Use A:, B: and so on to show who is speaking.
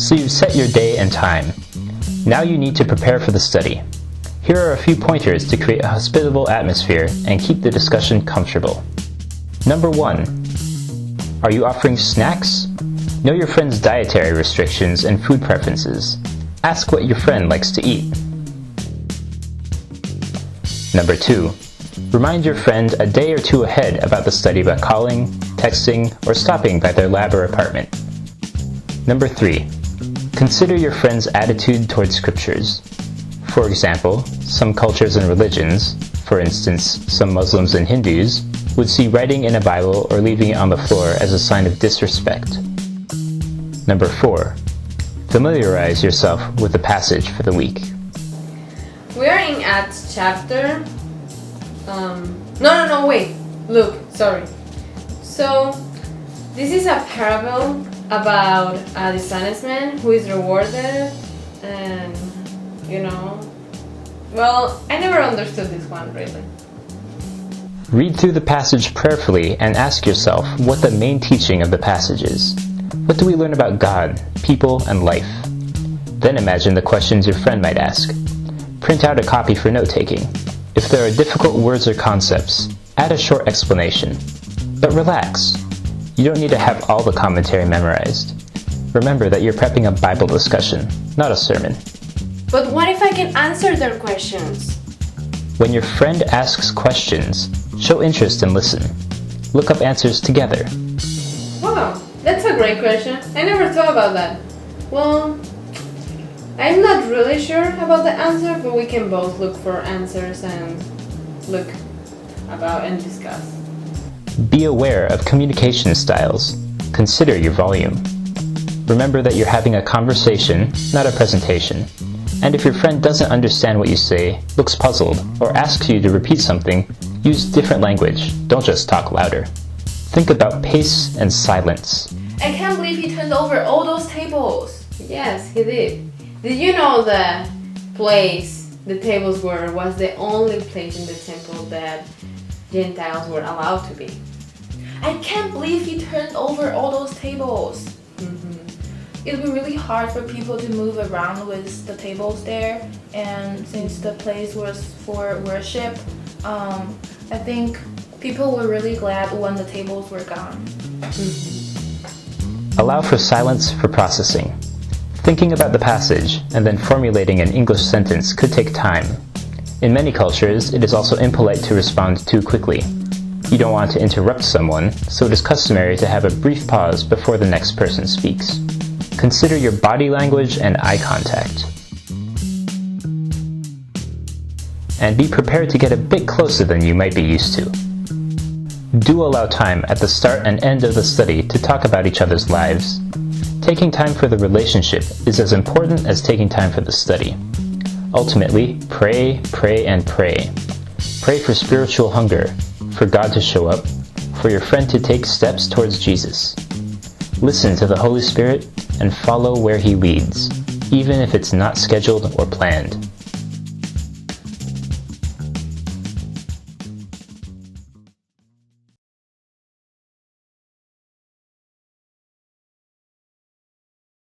A: So you've set your day and time. Now you need to prepare for the study. Here are a few pointers to create a hospitable atmosphere and keep the discussion comfortable. Number 1. Are you offering snacks? Know your friend's dietary restrictions and food preferences. Ask what your friend likes to eat. Number 2. Remind your friend a day or two ahead about the study by calling, texting, or stopping by their lab or apartment. Number 3. Consider your friend's attitude towards scriptures. For example, some cultures and religions, for instance, some Muslims and Hindus, would see writing in a Bible or leaving it on the floor as a sign of disrespect. Number 4. Familiarize yourself with the passage for the week.
B: We are in Acts chapter... No, wait. Look, sorry. So, this is a parable about a dishonest man who is rewarded and, well, I never understood this one really.
A: Read through the passage prayerfully and ask yourself what the main teaching of the passage is. What do we learn about God, people, and life? Then imagine the questions your friend might ask. Print out a copy for note-taking. If there are difficult words or concepts, add a short explanation. But relax. You don't need to have all the commentary memorized. Remember that you're prepping a Bible discussion, not a sermon.
B: But what if I can answer their questions?
A: When your friend asks questions, show interest and listen. Look up answers together.
B: Wow, that's a great question. I never thought about that. Well, I'm not really sure about the answer, but we can both look for answers and look about and discuss.
A: Be aware of communication styles. Consider your volume. Remember that you're having a conversation, not a presentation. And if your friend doesn't understand what you say, looks puzzled, or asks you to repeat something, use different language. Don't just talk louder. Think about pace and silence.
C: I can't believe he turned over all those tables.
B: Yes, he did. Did you know the place the tables were was the only place in the temple that Gentiles were allowed to be?
C: I can't believe he turned over all those tables. It would be really hard for people to move around with the tables there, and since the place was for worship, I think people were really glad when the tables were gone.
A: Allow for silence for processing. Thinking about the passage and then formulating an English sentence could take time. In many cultures, it is also impolite to respond too quickly. You don't want to interrupt someone, so it is customary to have a brief pause before the next person speaks. Consider your body language and eye contact. And be prepared to get a bit closer than you might be used to. Do allow time at the start and end of the study to talk about each other's lives. Taking time for the relationship is as important as taking time for the study. Ultimately, pray, pray, and pray. Pray for spiritual hunger, for God to show up, for your friend to take steps towards Jesus. Listen to the Holy Spirit and follow where He leads, even if it's not scheduled or planned.